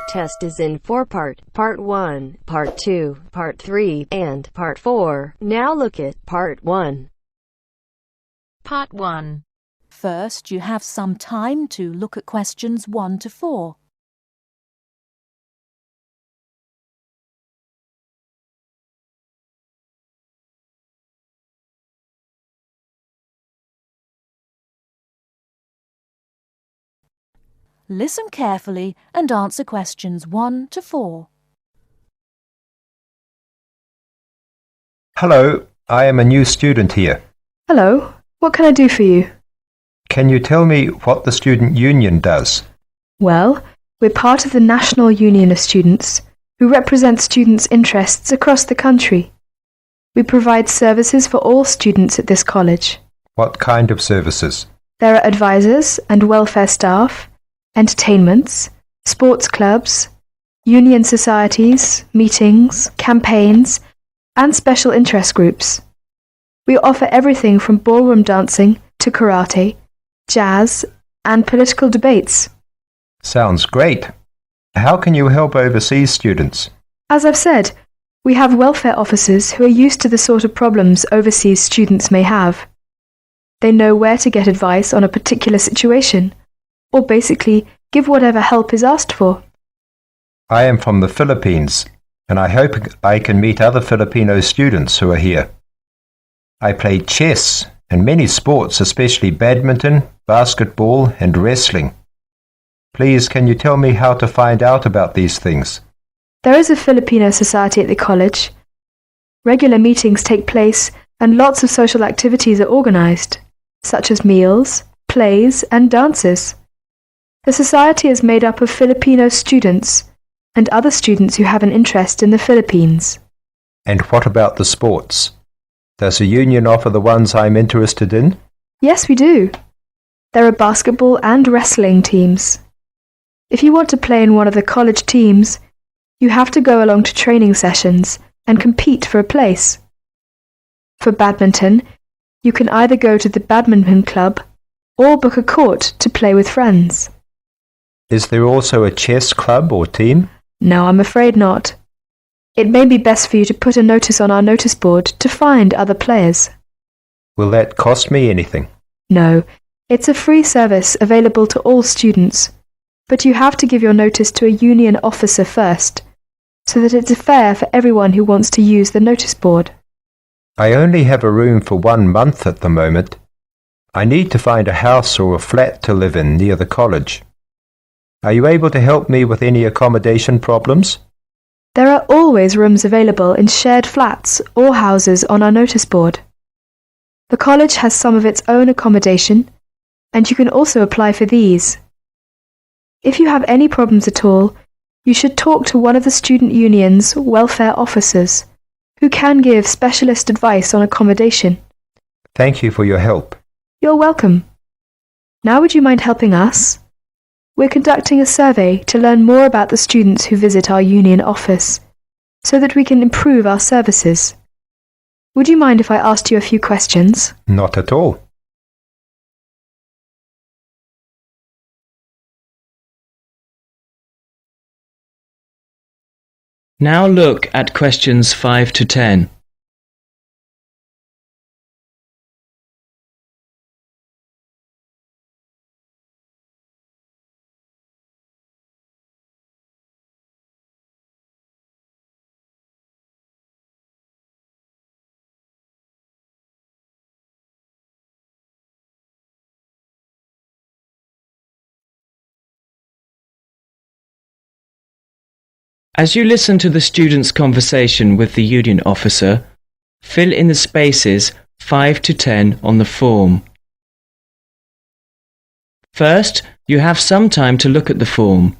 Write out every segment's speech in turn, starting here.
test is in 4 parts: Part 1, Part 2, Part 3, and Part 4. Now look at Part 1. Part 1. First, you have some time to look at questions 1 to 4. Listen carefully and answer questions 1 to 4. Hello, I am a new student here. Hello, what can I do for you? Can you tell me what the student union does? Well, we're part of the National Union of Students, who represent students' interests across the country. We provide services for all students at this college. What kind of services? There are advisors and welfare staff, entertainments, sports clubs, union societies, meetings, campaigns, and special interest groups. We offer everything from ballroom dancing to karate, jazz, and political debates. Sounds great. How can you help overseas students? As I've said, we have welfare officers who are used to the sort of problems overseas students may have. They know where to get advice on a particular situation, or basically give whatever help is asked for. I am from the Philippines, and I hope I can meet other Filipino students who are here. I play chess and many sports, especially badminton, basketball, and wrestling. Please, can you tell me how to find out about these things? There is a Filipino society at the college. Regular meetings take place and lots of social activities are organized, such as meals, plays, and dances. The society is made up of Filipino students and other students who have an interest in the Philippines. And what about the sports? Does the union offer the ones I'm interested in? Yes, we do. There are basketball and wrestling teams. If you want to play in one of the college teams, you have to go along to training sessions and compete for a place. For badminton, you can either go to the badminton club or book a court to play with friends. Is there also a chess club or team? No, I'm afraid not. It may be best for you to put a notice on our notice board to find other players. Will that cost me anything? No, it's a free service available to all students, but you have to give your notice to a union officer first, so that it's fair for everyone who wants to use the notice board. I only have a room for 1 month at the moment. I need to find a house or a flat to live in near the college. Are you able to help me with any accommodation problems? There are always rooms available in shared flats or houses on our notice board. The college has some of its own accommodation, and you can also apply for these. If you have any problems at all, you should talk to one of the student union's welfare officers, who can give specialist advice on accommodation. Thank you for your help. You're welcome. Now would you mind helping us? We're conducting a survey to learn more about the students who visit our union office, so that we can improve our services. Would you mind if I asked you a few questions? Not at all. Now look at questions 5 to 10. As you listen to the student's conversation with the union officer, fill in the spaces 5 to 10 on the form. First, you have some time to look at the form.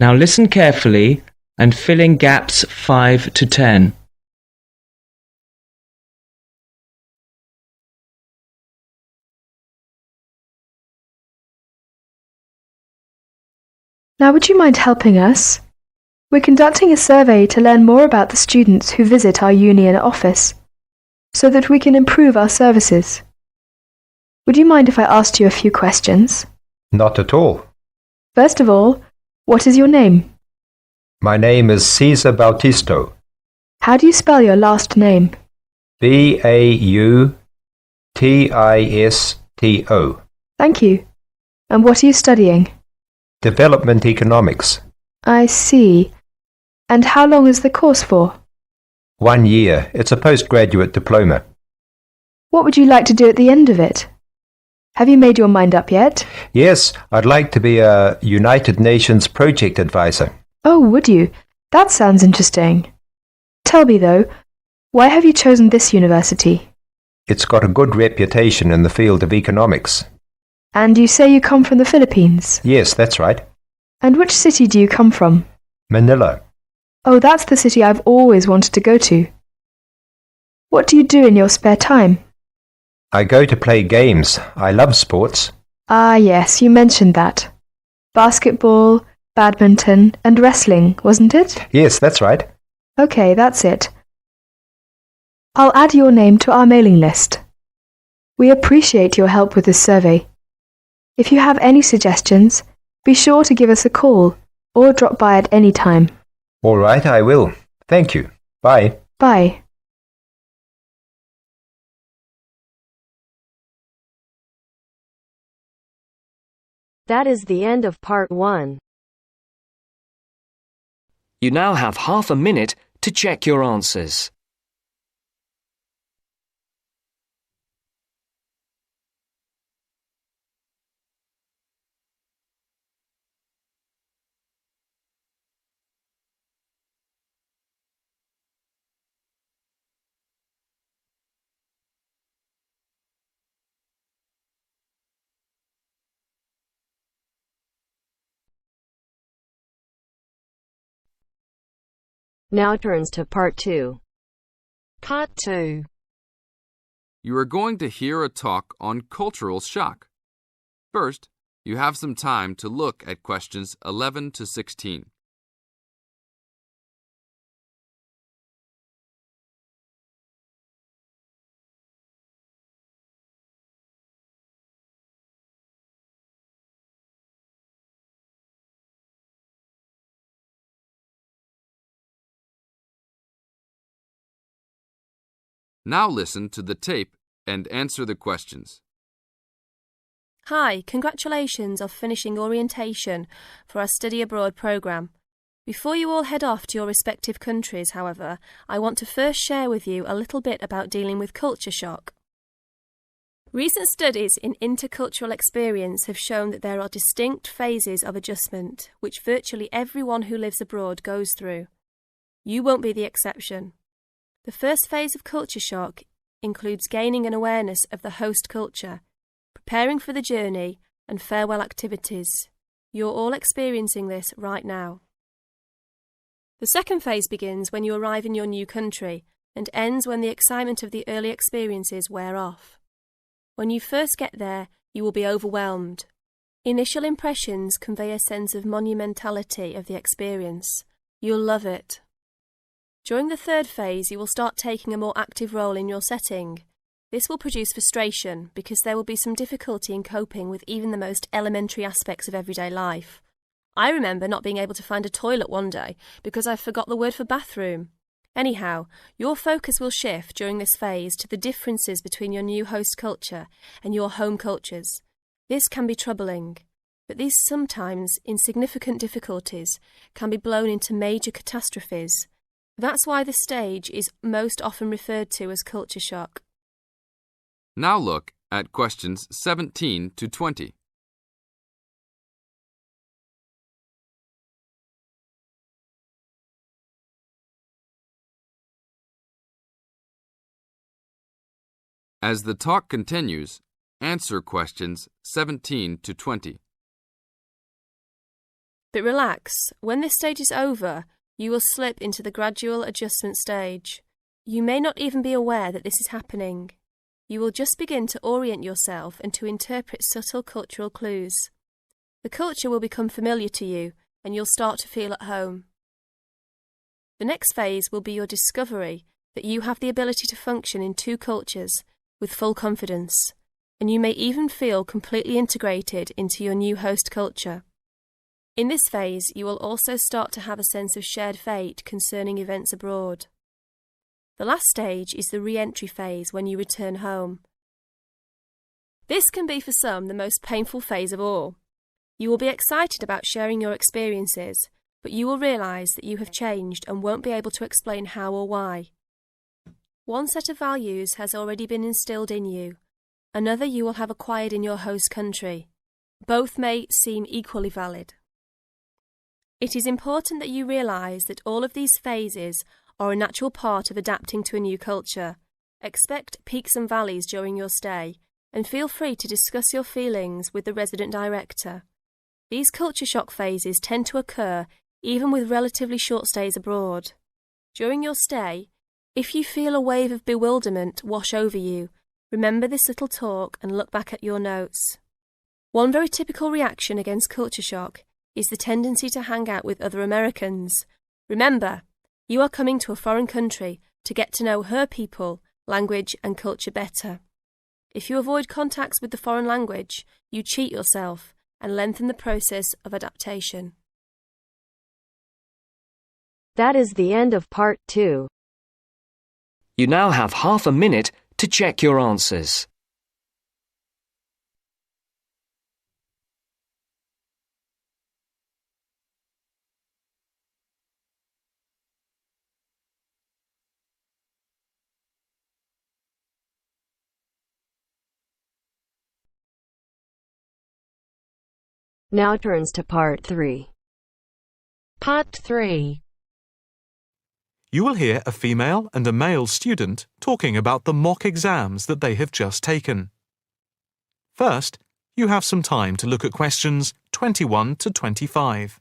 Now listen carefully and fill in gaps 5 to 10. Now, would you mind helping us? We're conducting a survey to learn more about the students who visit our union office, so that we can improve our services. Would you mind if I asked you a few questions? Not at all. First of all, what is your name? My name is Cesar Bautisto. How do you spell your last name? Bautisto. Thank you. And what are you studying? Development Economics. I see. And how long is the course for? 1 year. It's a postgraduate diploma. What would you like to do at the end of it? Have you made your mind up yet? Yes, I'd like to be a United Nations project advisor. Oh, would you? That sounds interesting. Tell me though, why have you chosen this university? It's got a good reputation in the field of economics. And you say you come from the Philippines? Yes, that's right. And which city do you come from? Manila. Oh, that's the city I've always wanted to go to. What do you do in your spare time? I go to play games. I love sports. Ah, yes, you mentioned that. Basketball, badminton, and wrestling, wasn't it? Yes, that's right. Okay, that's it. I'll add your name to our mailing list. We appreciate your help with this survey. If you have any suggestions, be sure to give us a call or drop by at any time. All right, I will. Thank you. Bye. Bye. That is the end of part 1. You now have half a minute to check your answers. Now turns to part 2. Part 2. You are going to hear a talk on cultural shock. First, you have some time to look at questions 11 to 16. Now listen to the tape and answer the questions. Hi, congratulations on finishing orientation for our study abroad programme. Before you all head off to your respective countries, however, I want to first share with you a little bit about dealing with culture shock. Recent studies in intercultural experience have shown that there are distinct phases of adjustment which virtually everyone who lives abroad goes through. You won't be the exception. The first phase of culture shock includes gaining an awareness of the host culture, preparing for the journey, and farewell activities. You're all experiencing this right now. The second phase begins when you arrive in your new country and ends when the excitement of the early experiences wear off. When you first get there, you will be overwhelmed. Initial impressions convey a sense of monumentality of the experience. You'll love it. During the third phase, you will start taking a more active role in your setting. This will produce frustration because there will be some difficulty in coping with even the most elementary aspects of everyday life. I remember not being able to find a toilet one day because I forgot the word for bathroom. Anyhow, your focus will shift during this phase to the differences between your new host culture and your home cultures. This can be troubling, but these sometimes insignificant difficulties can be blown into major catastrophes. That's why this stage is most often referred to as culture shock. Now look at questions 17 to 20. As the talk continues, answer questions 17 to 20. But relax, when this stage is over, you will slip into the gradual adjustment stage. You may not even be aware that this is happening. You will just begin to orient yourself and to interpret subtle cultural clues. The culture will become familiar to you, and you'll start to feel at home. The next phase will be your discovery that you have the ability to function in two cultures with full confidence, and you may even feel completely integrated into your new host culture. In this phase, you will also start to have a sense of shared fate concerning events abroad. The last stage is the re-entry phase when you return home. This can be for some the most painful phase of all. You will be excited about sharing your experiences, but you will realise that you have changed and won't be able to explain how or why. One set of values has already been instilled in you, another you will have acquired in your host country. Both may seem equally valid. It is important that you realise that all of these phases are a natural part of adapting to a new culture. Expect peaks and valleys during your stay, and feel free to discuss your feelings with the resident director. These culture shock phases tend to occur even with relatively short stays abroad. During your stay, if you feel a wave of bewilderment wash over you, remember this little talk and look back at your notes. One very typical reaction against culture shock is the tendency to hang out with other Americans. Remember, you are coming to a foreign country to get to know her people, language and culture better. If you avoid contacts with the foreign language, you cheat yourself and lengthen the process of adaptation. That is the end of part 2. You now have half a minute to check your answers. Now turns to part 3. Part 3. You will hear a female and a male student talking about the mock exams that they have just taken. First, you have some time to look at questions 21 to 25.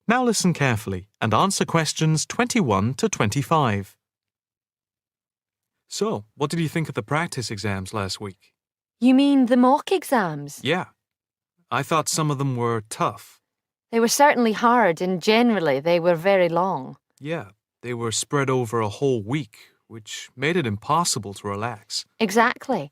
Now listen carefully and answer questions 21 to 25. So, what did you think of the practice exams last week? You mean the mock exams? Yeah. I thought some of them were tough. They were certainly hard and generally they were very long. Yeah, they were spread over a whole week, which made it impossible to relax. Exactly.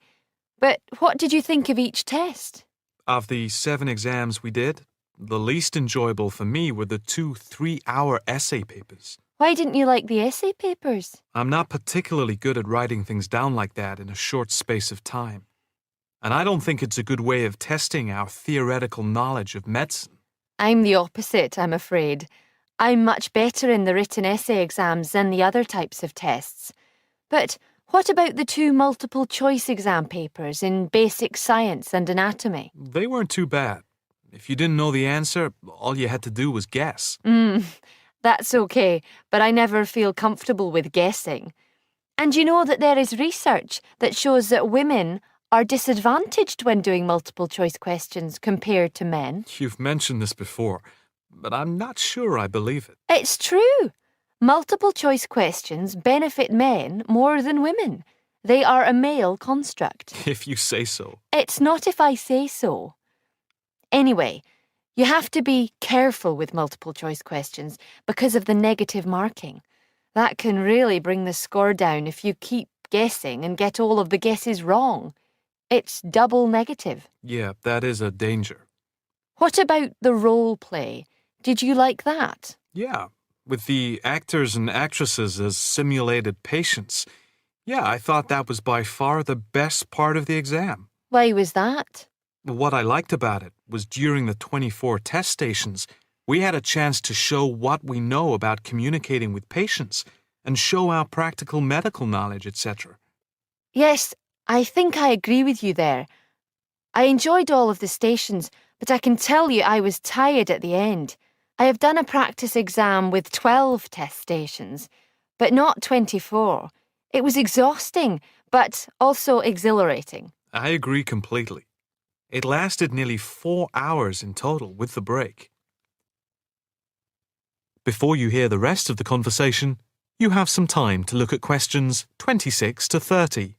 But what did you think of each test? Of the 7 exams we did, the least enjoyable for me were the 2 3-hour essay papers. Why didn't you like the essay papers? I'm not particularly good at writing things down like that in a short space of time. And I don't think it's a good way of testing our theoretical knowledge of medicine. I'm the opposite, I'm afraid. I'm much better in the written essay exams than the other types of tests. But what about the 2 multiple choice exam papers in basic science and anatomy? They weren't too bad. If you didn't know the answer, all you had to do was guess. That's okay, but I never feel comfortable with guessing. And you know that there is research that shows that women are disadvantaged when doing multiple choice questions compared to men. You've mentioned this before, but I'm not sure I believe it. It's true. Multiple choice questions benefit men more than women. They are a male construct. If you say so. It's not if I say so. Anyway, you have to be careful with multiple choice questions because of the negative marking. That can really bring the score down if you keep guessing and get all of the guesses wrong. It's double negative. Yeah, that is a danger. What about the role play? Did you like that? Yeah, with the actors and actresses as simulated patients. Yeah, I thought that was by far the best part of the exam. Why was that? What I liked about it was during the 24 test stations, we had a chance to show what we know about communicating with patients and show our practical medical knowledge, etc. Yes, I think I agree with you there. I enjoyed all of the stations, but I can tell you I was tired at the end. I have done a practice exam with 12 test stations, but not 24. It was exhausting, but also exhilarating. I agree completely. It lasted nearly 4 hours in total with the break. Before you hear the rest of the conversation, you have some time to look at questions 26 to 30.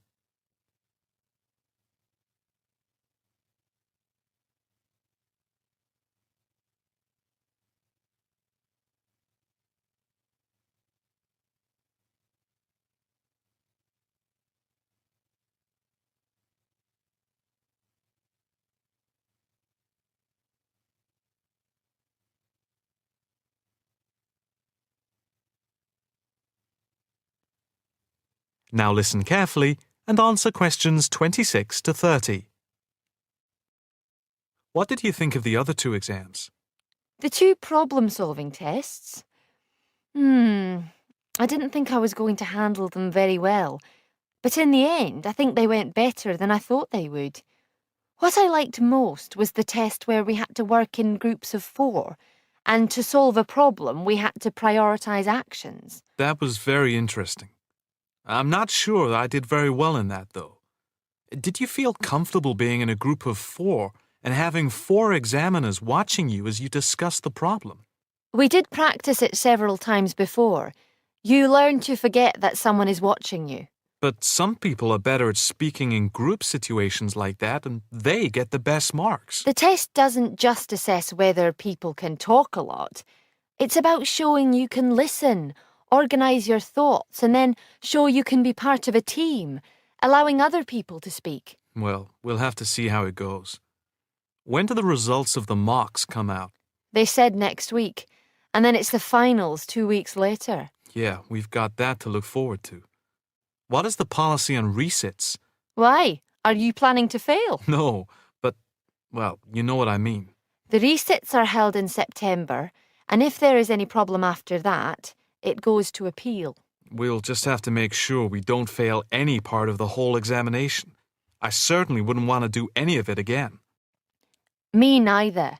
Now listen carefully and answer questions 26 to 30. What did you think of the other 2 exams? The 2 problem-solving tests? I didn't think I was going to handle them very well, but in the end, I think they went better than I thought they would. What I liked most was the test where we had to work in groups of 4, and to solve a problem, we had to prioritise actions. That was very interesting. I'm not sure that I did very well in that, though. Did you feel comfortable being in a group of 4 and having 4 examiners watching you as you discussed the problem? We did practice it several times before. You learn to forget that someone is watching you. But some people are better at speaking in group situations like that, and they get the best marks. The test doesn't just assess whether people can talk a lot. It's about showing you can listen, organise your thoughts, and then show you can be part of a team, allowing other people to speak. Well, we'll have to see how it goes. When do the results of the mocks come out? They said next week, and then it's the finals 2 weeks later. Yeah, we've got that to look forward to. What is the policy on resits? Why? Are you planning to fail? No, but, well, you know what I mean. The resits are held in September, and if there is any problem after that, it goes to appeal. We'll just have to make sure we don't fail any part of the whole examination. I certainly wouldn't want to do any of it again. Me neither.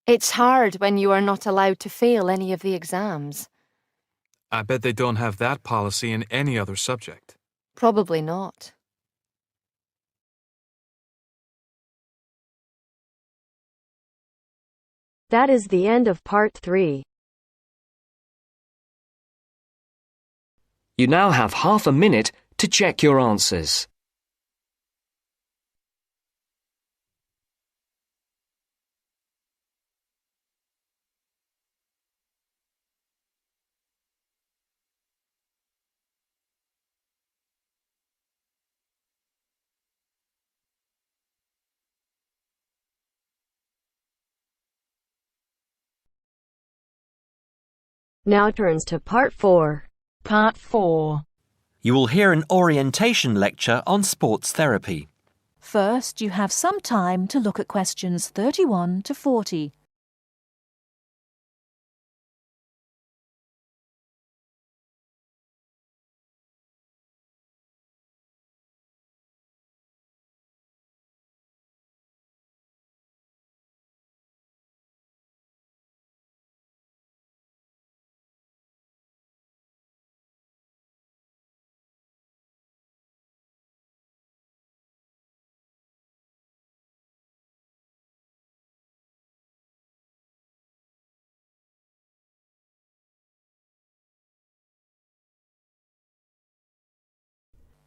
It's hard when you are not allowed to fail any of the exams. I bet they don't have that policy in any other subject. Probably not. That is the end of part 3. You now have half a minute to check your answers. Now turns to part 4. Part 4. You will hear an orientation lecture on sports therapy. First, you have some time to look at questions 31 to 40.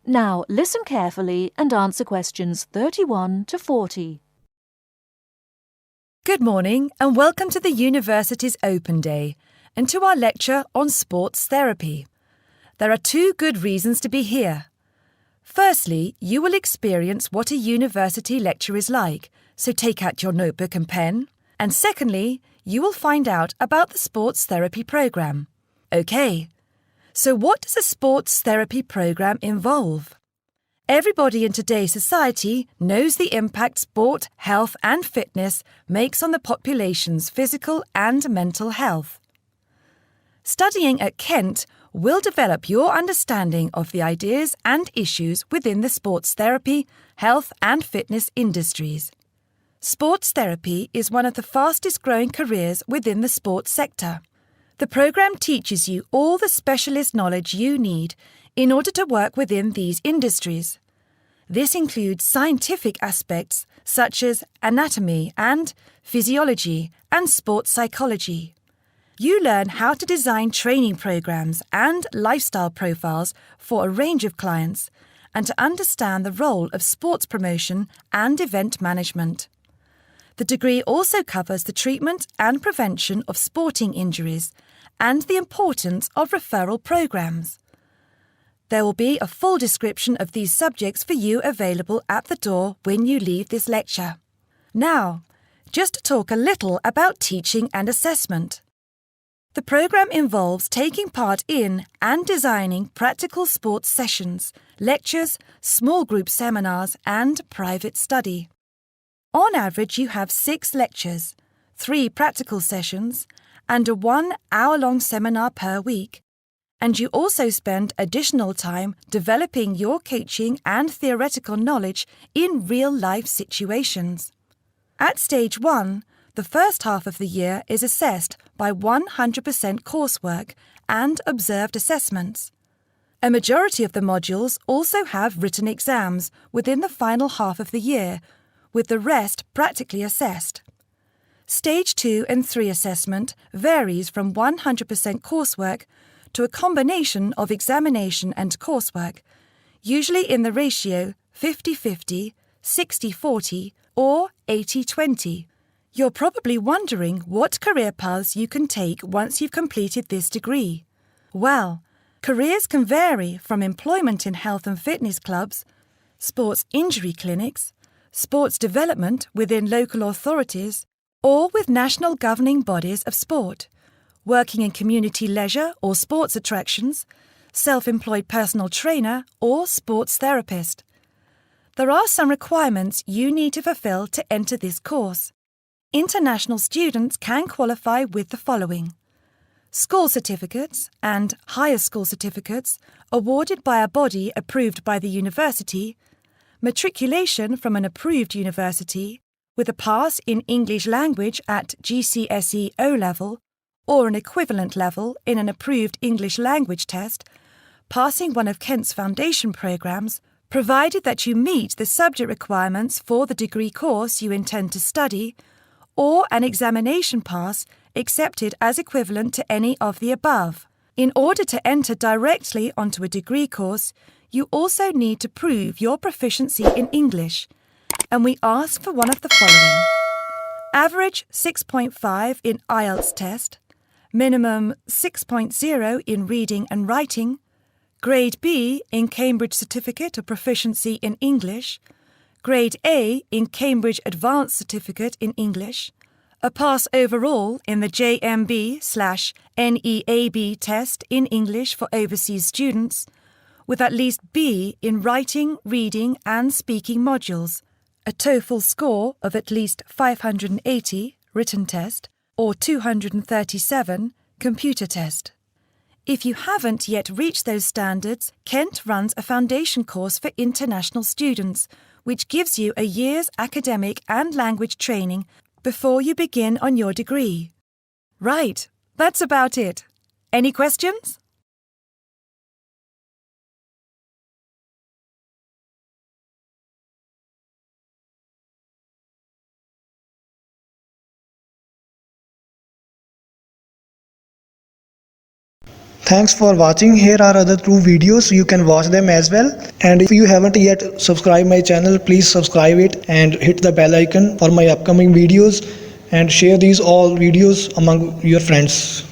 Now, listen carefully and answer questions 31 to 40. Good morning and welcome to the university's Open Day and to our lecture on sports therapy. There are 2 good reasons to be here. Firstly, you will experience what a university lecture is like, so take out your notebook and pen. And secondly, you will find out about the sports therapy programme. OK. So what does a sports therapy programme involve? Everybody in today's society knows the impact sport, health and fitness makes on the population's physical and mental health. Studying at Kent will develop your understanding of the ideas and issues within the sports therapy, health and fitness industries. Sports therapy is one of the fastest growing careers within the sports sector. The program teaches you all the specialist knowledge you need in order to work within these industries. This includes scientific aspects such as anatomy and physiology and sports psychology. You learn how to design training programs and lifestyle profiles for a range of clients and to understand the role of sports promotion and event management. The degree also covers the treatment and prevention of sporting injuries and the importance of referral programs. There will be a full description of these subjects for you available at the door when you leave this lecture. Now, just to talk a little about teaching and assessment. The program involves taking part in and designing practical sports sessions, lectures, small group seminars, and private study. On average, you have 6 lectures, 3 practical sessions, and a 1-hour-long seminar per week. And you also spend additional time developing your coaching and theoretical knowledge in real-life situations. At Stage 1, the first half of the year is assessed by 100% coursework and observed assessments. A majority of the modules also have written exams within the final half of the year, with the rest practically assessed. Stage 2 and 3 assessment varies from 100% coursework to a combination of examination and coursework, usually in the ratio 50-50, 60-40, or 80-20. You're probably wondering what career paths you can take once you've completed this degree. Well, careers can vary from employment in health and fitness clubs, sports injury clinics, sports development within local authorities, or with national governing bodies of sport, working in community leisure or sports attractions, self-employed personal trainer, or sports therapist. There are some requirements you need to fulfill to enter this course. International students can qualify with the following: school certificates and higher school certificates awarded by a body approved by the university, matriculation from an approved university, with a pass in English language at GCSE O-level or an equivalent level in an approved English language test, passing one of Kent's foundation programs, provided that you meet the subject requirements for the degree course you intend to study, or an examination pass accepted as equivalent to any of the above. In order to enter directly onto a degree course, you also need to prove your proficiency in English, and we ask for one of the following: average 6.5 in IELTS test, minimum 6.0 in reading and writing, Grade B in Cambridge Certificate of Proficiency in English, Grade A in Cambridge Advanced Certificate in English, a pass overall in the JMB/NEAB test in English for overseas students, with at least B in writing, reading and speaking modules, a TOEFL score of at least 580 written test or 237 computer test. If you haven't yet reached those standards, Kent runs a foundation course for international students, which gives you a year's academic and language training before you begin on your degree. Right, that's about it. Any questions? Thanks for watching. Here are other 2 videos. You can watch them as well. And if you haven't yet subscribed my channel, please subscribe it and hit the bell icon for my upcoming videos, and share these all videos among your friends.